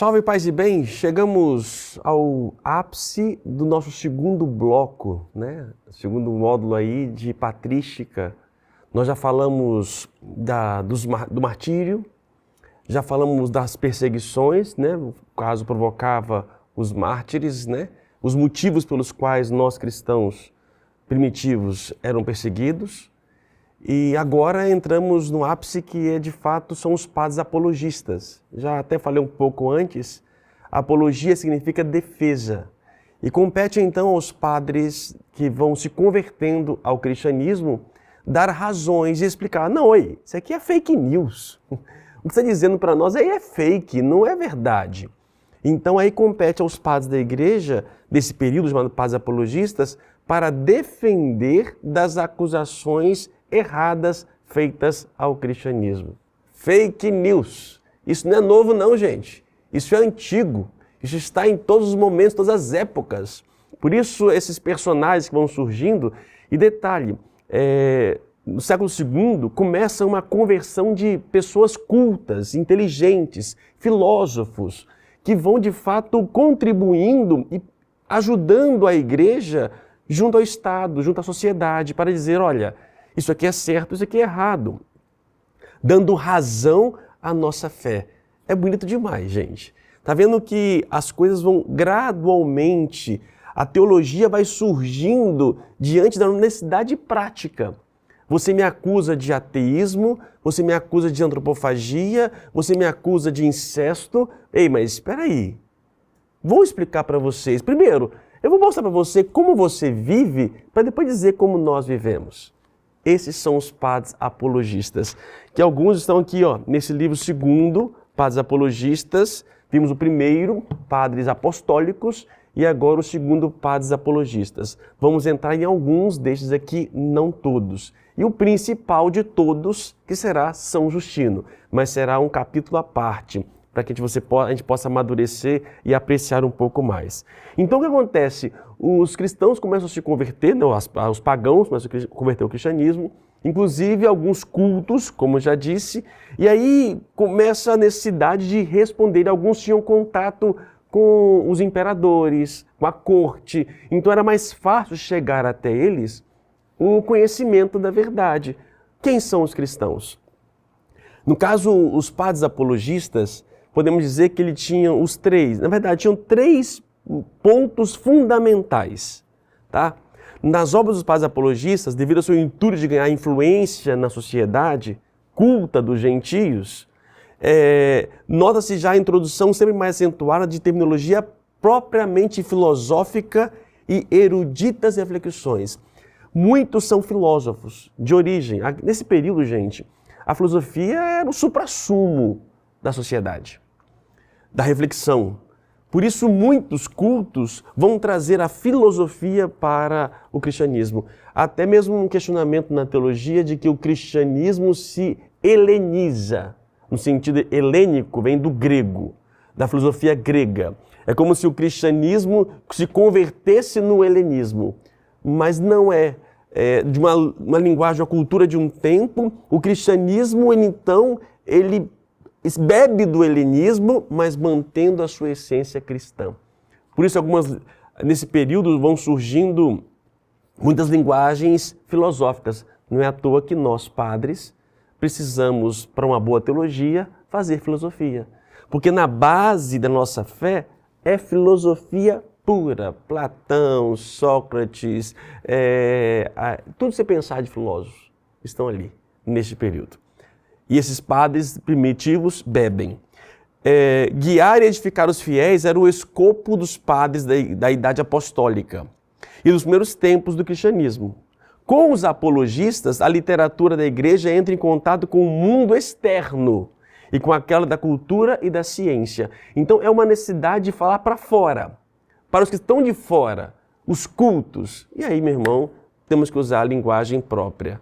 Salve, paz e bem! Chegamos ao ápice do nosso segundo bloco, né? Segundo módulo aí de patrística. Nós já falamos do martírio, já falamos das perseguições, né? O caso provocava os mártires, né? Os motivos pelos quais nós cristãos primitivos eram perseguidos. E agora entramos no ápice que de fato são os padres apologistas. Já até falei um pouco antes, apologia significa defesa. E compete então aos padres que vão se convertendo ao cristianismo dar razões e explicar, não, oi, isso aqui é fake news. O que você está dizendo para nós aí é fake, não é verdade. Então aí compete aos padres da igreja, desse período chamado padres apologistas, para defender das acusações erradas feitas ao cristianismo. Fake news. Isso não é novo não, gente. Isso é antigo. Isso está em todos os momentos, todas as épocas. Por isso, esses personagens que vão surgindo, e detalhe, no século II começa uma conversão de pessoas cultas, inteligentes, filósofos, que vão de fato contribuindo e ajudando a igreja junto ao Estado, junto à sociedade, para dizer, olha, isso aqui é certo, isso aqui é errado, dando razão à nossa fé. É bonito demais, gente. Tá vendo que as coisas vão gradualmente, a teologia vai surgindo diante da necessidade prática. Você me acusa de ateísmo, você me acusa de antropofagia, você me acusa de incesto. Ei, mas espera aí. Vou explicar para vocês. Primeiro, eu vou mostrar para você como você vive, para depois dizer como nós vivemos. Esses são os padres apologistas, que alguns estão aqui, ó, nesse livro segundo, padres apologistas. Vimos o primeiro, padres apostólicos, e agora o segundo, padres apologistas. Vamos entrar em alguns destes aqui, não todos. E o principal de todos, que será São Justino, mas será um capítulo à parte, para que a gente possa amadurecer e apreciar um pouco mais. Então o que acontece? Os cristãos começam a se converter, não, os pagãos começam a converter ao cristianismo, inclusive alguns cultos, como eu já disse, e aí começa a necessidade de responder. Alguns tinham contato com os imperadores, com a corte, então era mais fácil chegar até eles o conhecimento da verdade. Quem são os cristãos? No caso, os padres apologistas, podemos dizer que ele tinha os três, na verdade, tinham três pontos fundamentais, tá? Nas obras dos padres apologistas, devido ao seu intuito de ganhar influência na sociedade culta dos gentios, nota-se já a introdução sempre mais acentuada de terminologia propriamente filosófica e eruditas reflexões. Muitos são filósofos de origem. Nesse período, gente, a filosofia era o suprassumo da sociedade, da reflexão. Por isso, muitos cultos vão trazer a filosofia para o cristianismo. Até mesmo um questionamento na teologia de que o cristianismo se heleniza. No sentido helênico, vem do grego, da filosofia grega. É como se o cristianismo se convertesse no helenismo. Mas não é. De uma linguagem, uma cultura de um tempo, o cristianismo, então, ele bebe do helenismo, mas mantendo a sua essência cristã. Por isso, nesse período vão surgindo muitas linguagens filosóficas. Não é à toa que nós, padres, precisamos, para uma boa teologia, fazer filosofia. Porque na base da nossa fé é filosofia pura. Platão, Sócrates, tudo que você pensar de filósofos estão ali, neste período. E esses padres primitivos bebem. Guiar e edificar os fiéis era o escopo dos padres da idade apostólica e dos primeiros tempos do cristianismo. Com os apologistas, a literatura da igreja entra em contato com o mundo externo e com aquela da cultura e da ciência. Então é uma necessidade de falar para fora, para os que estão de fora, os cultos. E aí, meu irmão, temos que usar a linguagem própria.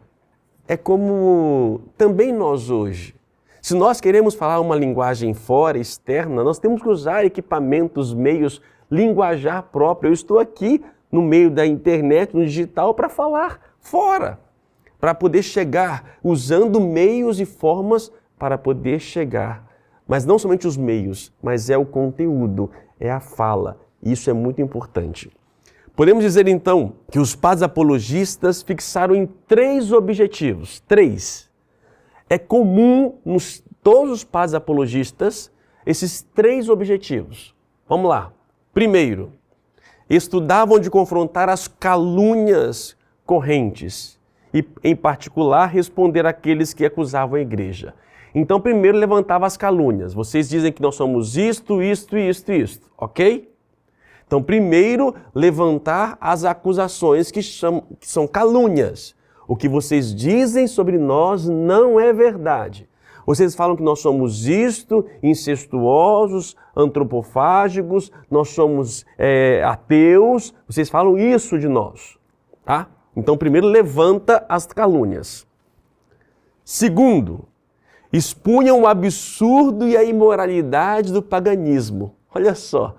É como também nós hoje. Se nós queremos falar uma linguagem fora, externa, nós temos que usar equipamentos, meios, linguajar próprio. Eu estou aqui no meio da internet, no digital, para falar fora, para poder chegar, usando meios e formas para poder chegar Mas não somente os meios, mas é o conteúdo, é a fala. Isso é muito importante. Podemos dizer então que os padres apologistas fixaram em 3 objetivos. 3. É comum nos todos os padres apologistas esses 3 objetivos. Vamos lá. Primeiro, estudavam de confrontar as calúnias correntes e, em particular, responder àqueles que acusavam a igreja. Então, primeiro levantava as calúnias. Vocês dizem que nós somos isto, ok? Então, primeiro, levantar as acusações que são calúnias. O que vocês dizem sobre nós não é verdade. Vocês falam que nós somos isto, incestuosos, antropofágicos, nós somos ateus. Vocês falam isso de nós, tá? Então, primeiro, levanta as calúnias. Segundo, expunham o absurdo e a imoralidade do paganismo. Olha só.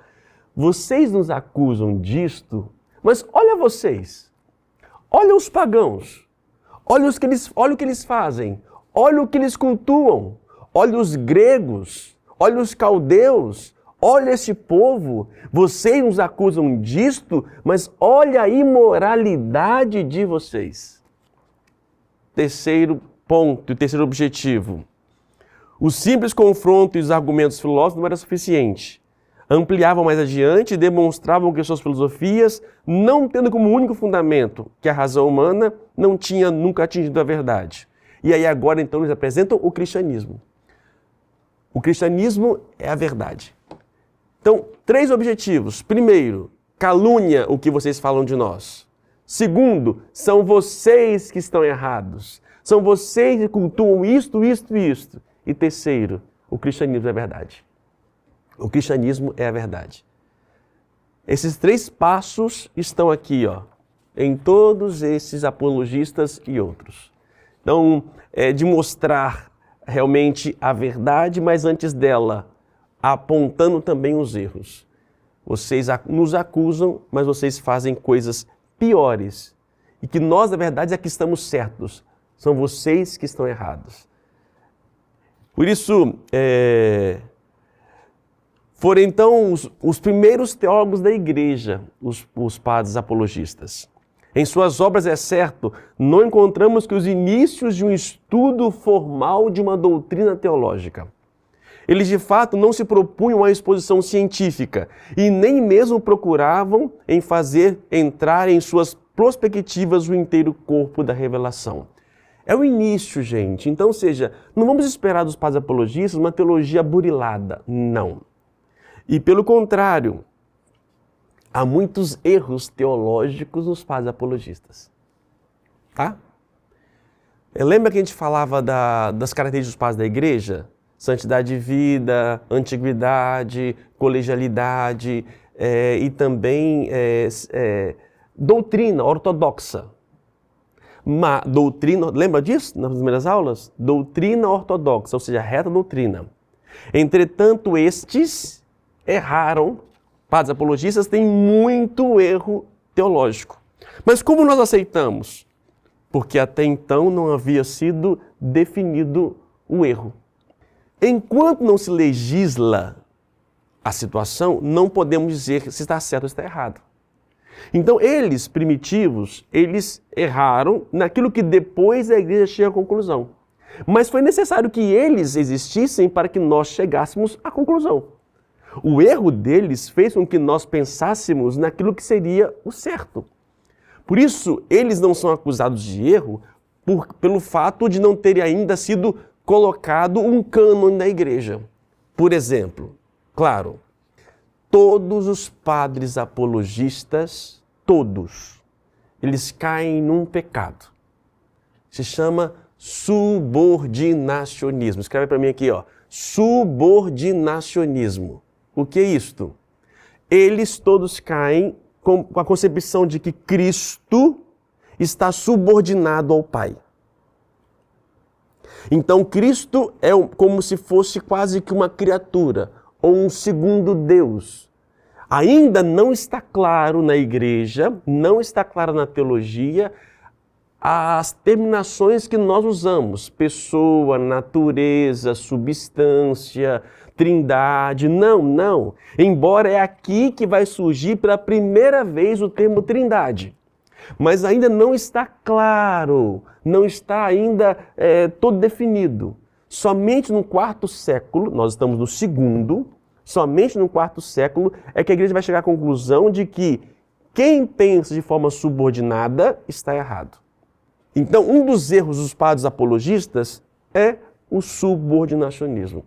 Vocês nos acusam disto, mas olha vocês, olha os pagãos, olha o que eles fazem, olha o que eles cultuam, olha os gregos, olha os caldeus, olha esse povo, vocês nos acusam disto, mas olha a imoralidade de vocês. Terceiro ponto, terceiro objetivo, o simples confronto e os argumentos filosóficos não era suficiente. Ampliavam mais adiante e demonstravam que suas filosofias, não tendo como único fundamento que a razão humana não tinha nunca atingido a verdade. E aí agora então eles apresentam o cristianismo. O cristianismo é a verdade. Então, 3 objetivos. Primeiro, calúnia o que vocês falam de nós. Segundo, são vocês que estão errados. São vocês que cultuam isto. E terceiro, o cristianismo é a verdade. O cristianismo é a verdade. Esses 3 passos estão aqui, ó, em todos esses apologistas e outros. Então, é de mostrar realmente a verdade, mas antes dela, apontando também os erros. Vocês nos acusam, mas vocês fazem coisas piores. E que nós, na verdade, é que estamos certos. São vocês que estão errados. Por isso, foram então os primeiros teólogos da igreja, os padres apologistas. Em suas obras, é certo, não encontramos que os inícios de um estudo formal de uma doutrina teológica. Eles, de fato, não se propunham à exposição científica e nem mesmo procuravam em fazer entrar em suas perspectivas o inteiro corpo da revelação. É o início, gente. Então, ou seja, não vamos esperar dos padres apologistas uma teologia burilada. Não. E, pelo contrário, há muitos erros teológicos nos padres apologistas. Tá? Lembra que a gente falava das características dos padres da igreja? Santidade de vida, antiguidade, colegialidade e também doutrina ortodoxa. Doutrina, lembra disso nas primeiras aulas? Doutrina ortodoxa, ou seja, reta doutrina. Entretanto, estes erraram, padres apologistas têm muito erro teológico. Mas como nós aceitamos? Porque até então não havia sido definido o erro. Enquanto não se legisla a situação, não podemos dizer se está certo ou está errado. Então, eles, primitivos, eles erraram naquilo que depois a igreja chega à conclusão. Mas foi necessário que eles existissem para que nós chegássemos à conclusão. O erro deles fez com que nós pensássemos naquilo que seria o certo. Por isso, eles não são acusados de erro pelo fato de não terem ainda sido colocado um cânone na igreja. Por exemplo, claro, todos os padres apologistas, todos, eles caem num pecado. Se chama subordinacionismo. Escreve para mim aqui, ó. Subordinacionismo. O que é isto? Eles todos caem com a concepção de que Cristo está subordinado ao Pai. Então, Cristo é como se fosse quase que uma criatura, ou um segundo Deus. Ainda não está claro na igreja, não está claro na teologia, as terminações que nós usamos, pessoa, natureza, substância, trindade, não. Embora é aqui que vai surgir pela primeira vez o termo trindade. Mas ainda não está claro, não está ainda todo definido. Somente no quarto século, nós estamos no segundo, somente no quarto século é que a igreja vai chegar à conclusão de que quem pensa de forma subordinada está errado. Então, um dos erros dos padres apologistas é o subordinacionismo,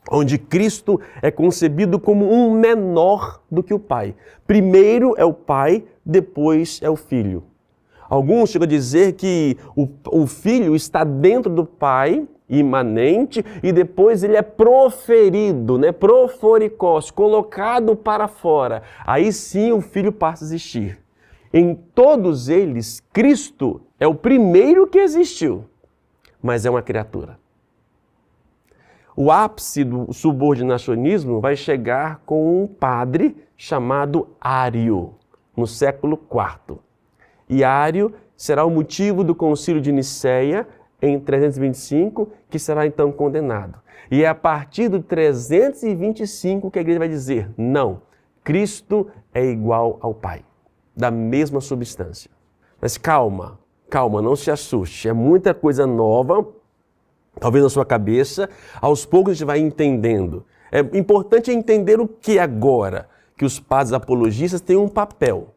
onde Cristo é concebido como um menor do que o Pai. Primeiro é o Pai, depois é o Filho. Alguns chegam a dizer que o Filho está dentro do Pai, imanente, e depois ele é proferido, proforicós, colocado para fora. Aí sim o Filho passa a existir. Em todos eles, Cristo é o primeiro que existiu, mas é uma criatura. O ápice do subordinacionismo vai chegar com um padre chamado Ário, no século IV. E Ário será o motivo do Concílio de Nicéia, em 325, que será então condenado. E é a partir do 325 que a igreja vai dizer, não, Cristo é igual ao Pai, da mesma substância. Mas calma, não se assuste, é muita coisa nova, talvez na sua cabeça, aos poucos a gente vai entendendo. É importante entender o que agora, que os padres apologistas têm um papel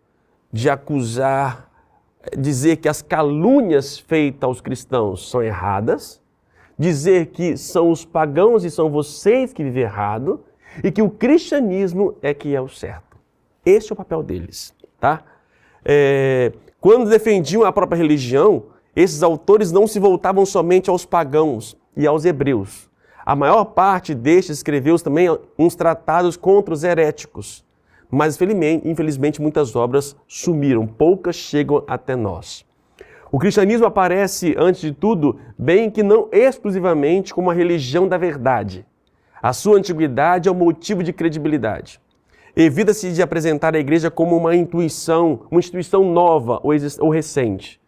de acusar, dizer que as calúnias feitas aos cristãos são erradas, dizer que são os pagãos e são vocês que vivem errado, e que o cristianismo é que é o certo. Esse é o papel deles, tá? Quando defendiam a própria religião, esses autores não se voltavam somente aos pagãos e aos hebreus. A maior parte destes escreveu também uns tratados contra os heréticos. Mas, infelizmente, muitas obras sumiram, poucas chegam até nós. O cristianismo aparece, antes de tudo, bem que não exclusivamente como uma religião da verdade. A sua antiguidade é um motivo de credibilidade. Evita-se de apresentar a igreja como uma instituição nova ou recente.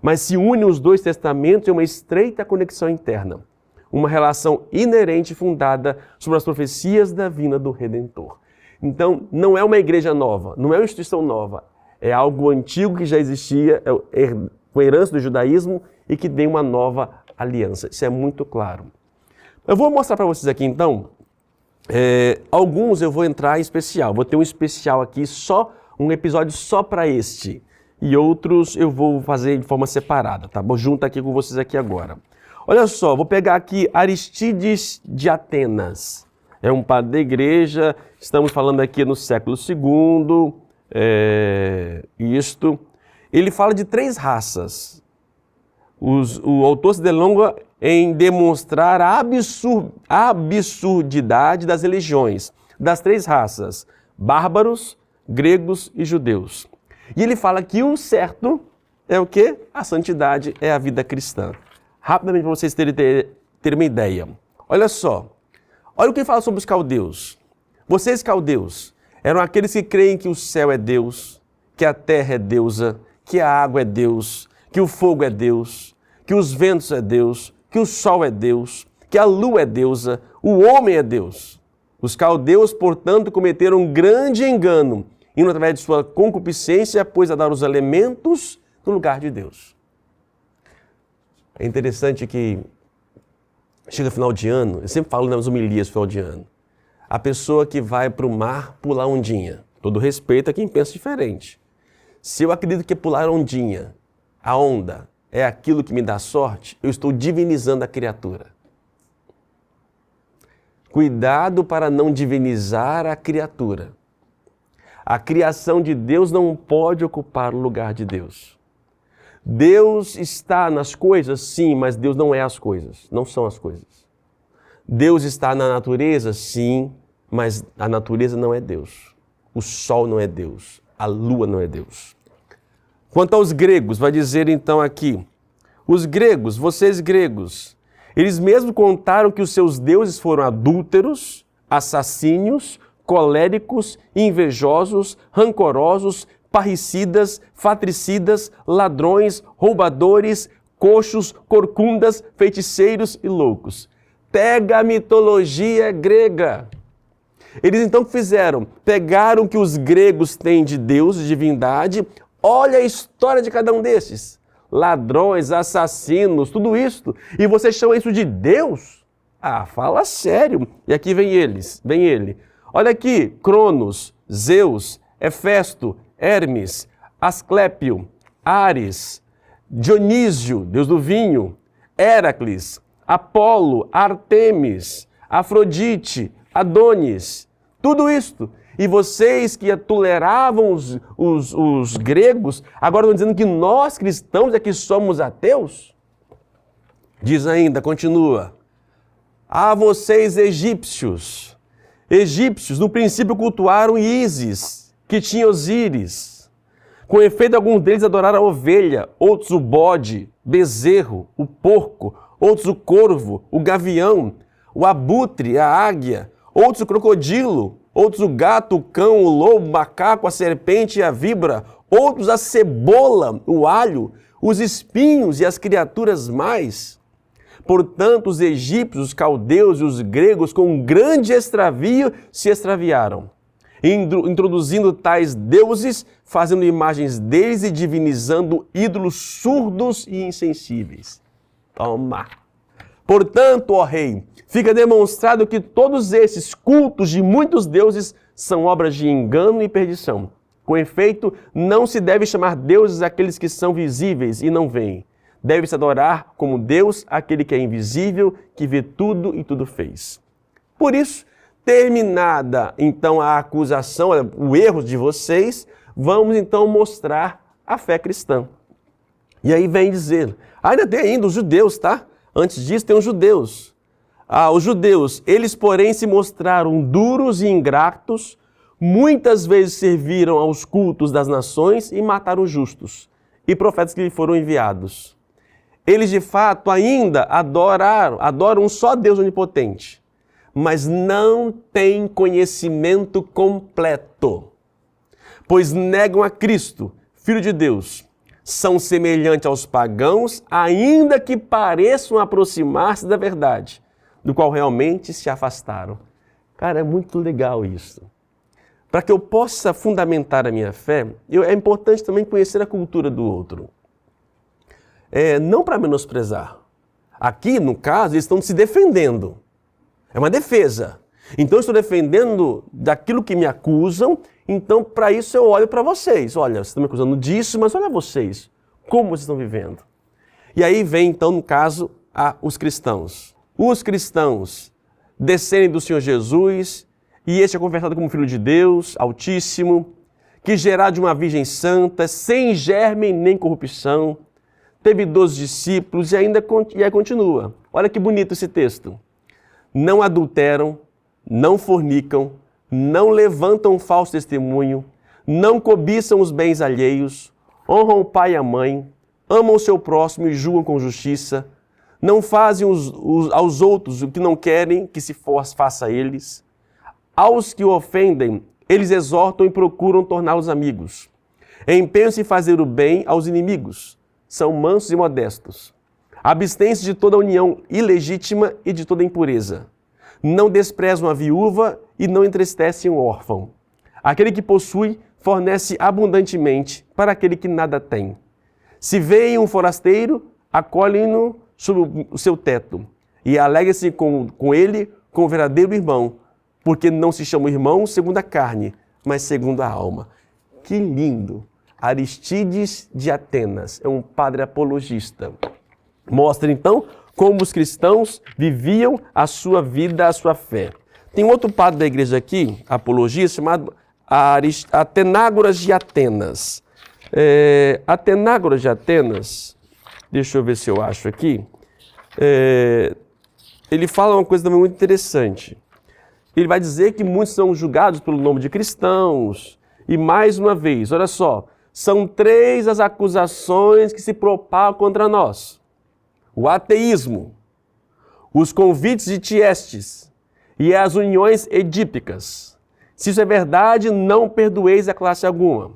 Mas se une os dois testamentos em uma estreita conexão interna. Uma relação inerente fundada sobre as profecias da vinda do Redentor. Então, não é uma igreja nova, não é uma instituição nova. É algo antigo que já existia, com herança do judaísmo e que tem uma nova aliança. Isso é muito claro. Eu vou mostrar para vocês aqui, então, alguns eu vou entrar em especial. Vou ter um especial aqui, um episódio só para este. E outros eu vou fazer de forma separada, tá? Vou juntar aqui com vocês aqui agora. Olha só, vou pegar aqui Aristides de Atenas. É um padre da igreja, estamos falando aqui no século II, Ele fala de 3 raças. O autor se delonga em demonstrar a absurdidade das religiões, das 3 raças, bárbaros, gregos e judeus. E ele fala que o certo é o quê? A santidade é a vida cristã. Rapidamente para vocês terem uma ideia. Olha só, olha o que ele fala sobre os caldeus. Vocês caldeus eram aqueles que creem que o céu é Deus, que a terra é deusa, que a água é Deus, que o fogo é Deus, que os ventos é Deus, que o sol é Deus, que a lua é deusa, o homem é Deus. Os caldeus, portanto, cometeram um grande engano, indo através de sua concupiscência, pois a dar os elementos no lugar de Deus. É interessante que chega final de ano, eu sempre falo nas homilias final de ano, a pessoa que vai para o mar pular ondinha. Todo respeito a quem pensa diferente. Se eu acredito que pular ondinha, a onda, é aquilo que me dá sorte, eu estou divinizando a criatura. Cuidado para não divinizar a criatura. A criação de Deus não pode ocupar o lugar de Deus. Deus está nas coisas, sim, mas Deus não é as coisas, não são as coisas. Deus está na natureza, sim, mas a natureza não é Deus. O sol não é Deus, a lua não é Deus. Quanto aos gregos, vai dizer então aqui, os gregos, vocês gregos, eles mesmos contaram que os seus deuses foram adúlteros, assassínios, coléricos, invejosos, rancorosos, parricidas, fratricidas, ladrões, roubadores, coxos, corcundas, feiticeiros e loucos. Pega a mitologia grega. Eles então fizeram? Pegaram o que os gregos têm de Deus, de divindade. Olha a história de cada um desses. Ladrões, assassinos, tudo isso. E você chama isso de Deus? Ah, fala sério. E aqui vem ele. Olha aqui, Cronos, Zeus, Hefesto, Hermes, Asclépio, Ares, Dionísio, deus do vinho, Héracles, Apolo, Artemis, Afrodite, Adonis, tudo isto. E vocês que toleravam os gregos, agora estão dizendo que nós cristãos é que somos ateus? Diz ainda, continua. Ah, vocês egípcios. Egípcios, no princípio, cultuaram Ísis, que tinha Osíris. Com efeito, alguns deles adoraram a ovelha, outros o bode, bezerro, o porco, outros o corvo, o gavião, o abutre, a águia, outros o crocodilo, outros o gato, o cão, o lobo, o macaco, a serpente e a víbora, outros a cebola, o alho, os espinhos e as criaturas mais. Portanto, os egípcios, os caldeus e os gregos, com um grande extravio, se extraviaram, introduzindo tais deuses, fazendo imagens deles e divinizando ídolos surdos e insensíveis. Toma! Portanto, ó rei, fica demonstrado que todos esses cultos de muitos deuses são obras de engano e perdição. Com efeito, não se deve chamar deuses aqueles que são visíveis e não veem. Deve-se adorar como Deus aquele que é invisível, que vê tudo e tudo fez. Por isso, terminada então a acusação, o erro de vocês, vamos então mostrar a fé cristã. E aí vem dizer, ainda tem os judeus, tá? Antes disso tem os judeus. Os judeus, eles porém se mostraram duros e ingratos, muitas vezes serviram aos cultos das nações e mataram justos e profetas que lhe foram enviados. Eles de fato ainda adoram um só Deus onipotente, mas não têm conhecimento completo, pois negam a Cristo, Filho de Deus. São semelhantes aos pagãos, ainda que pareçam aproximar-se da verdade, do qual realmente se afastaram. Cara, é muito legal isso. Para que eu possa fundamentar a minha fé, é importante também conhecer a cultura do outro. Não para menosprezar. Aqui, no caso, eles estão se defendendo. É uma defesa. Então, eu estou defendendo daquilo que me acusam, então, para isso, eu olho para vocês. Olha, vocês estão me acusando disso, mas olha vocês. Como vocês estão vivendo? E aí vem, então, no caso, os cristãos. Os cristãos descendem do Senhor Jesus, e este é confessado como Filho de Deus, Altíssimo, que gerado de uma Virgem Santa, sem germe nem corrupção, teve 12 discípulos e aí continua. Olha que bonito esse texto. Não adulteram, não fornicam, não levantam falso testemunho, não cobiçam os bens alheios, honram o pai e a mãe, amam o seu próximo e julgam com justiça, não fazem aos outros o que não querem que se faça a eles. Aos que o ofendem, eles exortam e procuram torná-los amigos. Empenham-se em fazer o bem aos inimigos. São mansos e modestos. Abstêm-se de toda união ilegítima e de toda impureza. Não desprezam a viúva e não entristecem o órfão. Aquele que possui, fornece abundantemente para aquele que nada tem. Se veem um forasteiro, acolhem-no sob o seu teto e alegrem-se com ele como verdadeiro irmão, porque não se chamam irmão segundo a carne, mas segundo a alma. Que lindo! Aristides de Atenas é um padre apologista. Mostra então como os cristãos viviam a sua vida, a sua fé. Tem um outro padre da igreja aqui, apologista, chamado Atenágoras de Atenas. Atenágoras de Atenas, deixa eu ver se eu acho aqui, ele fala uma coisa também muito interessante. Ele vai dizer que muitos são julgados pelo nome de cristãos. E mais uma vez, olha só, são 3 as acusações que se propagam contra nós. O ateísmo, os convites de Tiestes e as uniões edípicas. Se isso é verdade, não perdoeis a classe alguma.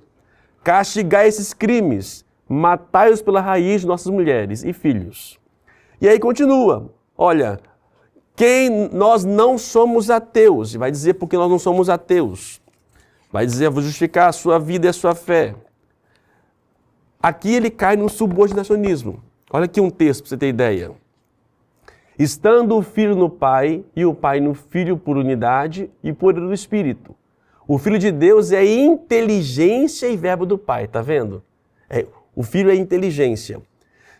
castigai esses crimes, matai-os pela raiz de nossas mulheres e filhos. E aí continua, olha, nós não somos ateus, e vai dizer porque nós não somos ateus. Vai dizer, vou justificar a sua vida e a sua fé. Aqui ele cai no subordinacionismo. Olha aqui um texto para você ter ideia. Estando o Filho no Pai e o Pai no Filho por unidade e poder do Espírito. O Filho de Deus é inteligência e verbo do Pai, tá vendo? O Filho é inteligência.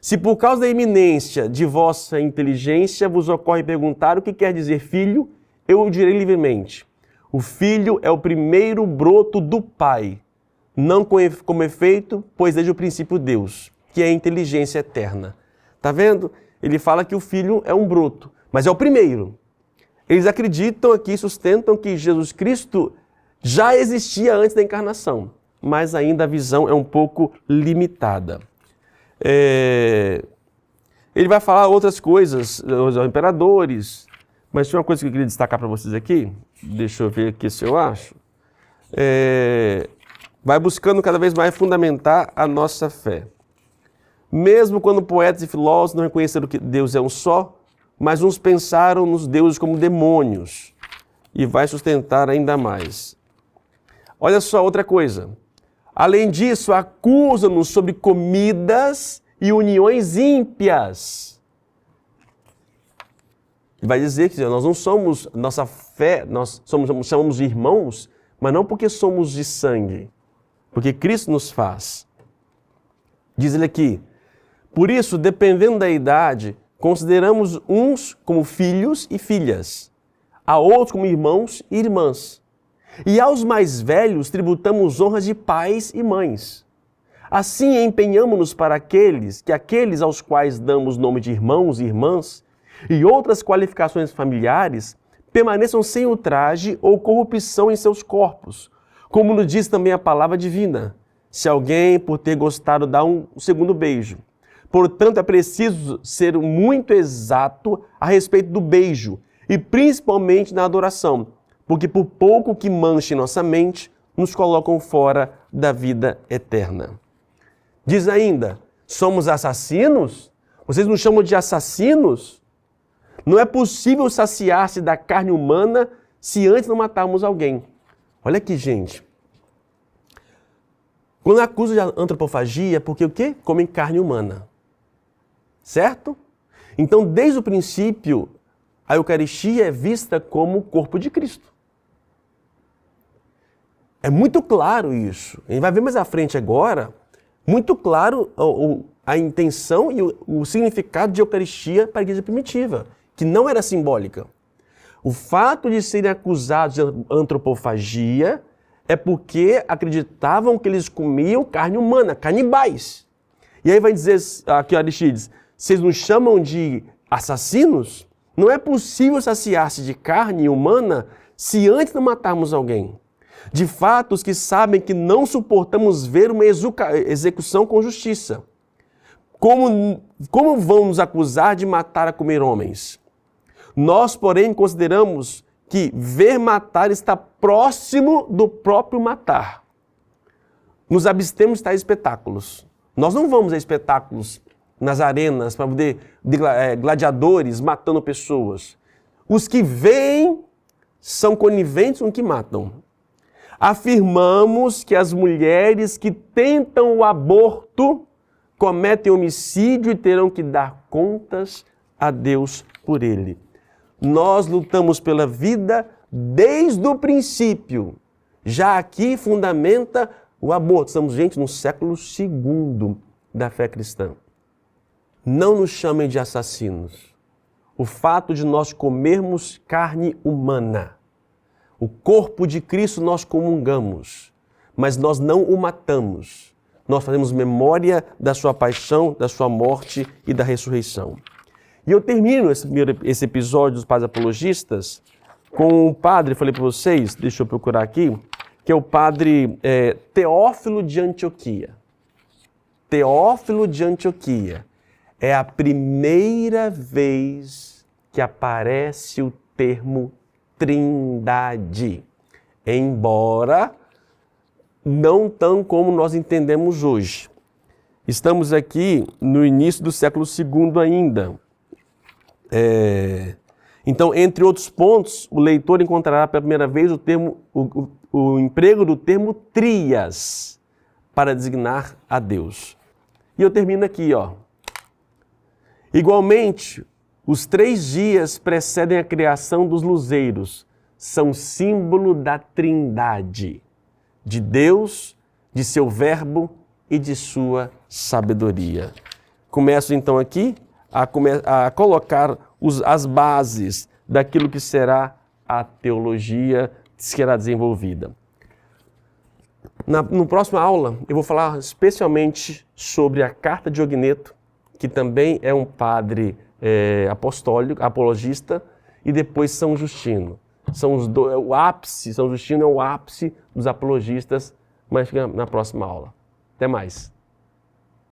Se por causa da iminência de vossa inteligência vos ocorre perguntar o que quer dizer filho, eu o direi livremente. O Filho é o primeiro broto do Pai, não como efeito, pois desde o princípio Deus, que é a inteligência eterna. Tá vendo? Ele fala que o Filho é um broto, mas é o primeiro. Eles acreditam aqui, sustentam que Jesus Cristo já existia antes da encarnação, mas ainda a visão é um pouco limitada. Ele vai falar outras coisas, os imperadores, mas tem uma coisa que eu queria destacar para vocês aqui, deixa eu ver aqui se eu acho. Vai buscando cada vez mais fundamentar a nossa fé. Mesmo quando poetas e filósofos não reconheceram que Deus é um só, mas uns pensaram nos deuses como demônios, e vai sustentar ainda mais. Olha só outra coisa. Além disso, acusam-nos sobre comidas e uniões ímpias. Vai dizer que nós não somos, nossa fé, nós chamamos de irmãos, mas não porque somos de sangue, porque Cristo nos faz. Diz ele aqui, por isso, dependendo da idade, consideramos uns como filhos e filhas, a outros como irmãos e irmãs. E aos mais velhos tributamos honras de pais e mães. Assim empenhamo-nos para aqueles aos quais damos nome de irmãos e irmãs e outras qualificações familiares permaneçam sem ultraje ou corrupção em seus corpos, como nos diz também a palavra divina, se alguém por ter gostado dá um segundo beijo. Portanto, é preciso ser muito exato a respeito do beijo e principalmente na adoração, porque por pouco que manche nossa mente, nos colocam fora da vida eterna. Diz ainda, somos assassinos? Vocês nos chamam de assassinos? Não é possível saciar-se da carne humana se antes não matarmos alguém. Olha aqui, gente. Quando acusa de antropofagia, porque o quê? Comem carne humana. Certo? Então, desde o princípio, a Eucaristia é vista como o corpo de Cristo. É muito claro isso. A gente vai ver mais à frente agora, muito claro a intenção e o significado de Eucaristia para a igreja primitiva, que não era simbólica. O fato de serem acusados de antropofagia é porque acreditavam que eles comiam carne humana, canibais. E aí vai dizer aqui Aristides, vocês nos chamam de assassinos? Não é possível saciar-se de carne humana se antes não matarmos alguém. De fato, os que sabem que não suportamos ver uma execução com justiça. Como vão nos acusar de matar a comer homens? Nós, porém, consideramos que ver matar está próximo do próprio matar. Nos abstemos de tais espetáculos. Nós não vamos a espetáculos nas arenas para ver gladiadores matando pessoas. Os que veem são coniventes com o que matam. Afirmamos que as mulheres que tentam o aborto cometem homicídio e terão que dar contas a Deus por ele. Nós lutamos pela vida desde o princípio. Já aqui fundamenta o aborto. Estamos, gente, no século II da fé cristã. Não nos chamem de assassinos. O fato de nós comermos carne humana, o corpo de Cristo nós comungamos, mas nós não o matamos. Nós fazemos memória da sua paixão, da sua morte e da ressurreição. E eu termino esse episódio dos Padres Apologistas com um padre, falei para vocês, deixa eu procurar aqui, que é o padre Teófilo de Antioquia. Teófilo de Antioquia. É a primeira vez que aparece o termo Trindade. Embora não tão como nós entendemos hoje. Estamos aqui no início do século II ainda. Então, entre outros pontos, o leitor encontrará pela primeira vez o emprego do termo trias para designar a Deus. E eu termino aqui, ó. Igualmente, os 3 dias precedem a criação dos luzeiros. São símbolo da Trindade, de Deus, de seu verbo e de sua sabedoria. Começo então aqui a colocar as bases daquilo que será a teologia que será desenvolvida. No próxima aula, eu vou falar especialmente sobre a carta de Ogneto, que também é um padre apostólico, apologista, e depois São Justino. São o ápice, São Justino é o ápice dos apologistas, mas fica na próxima aula. Até mais.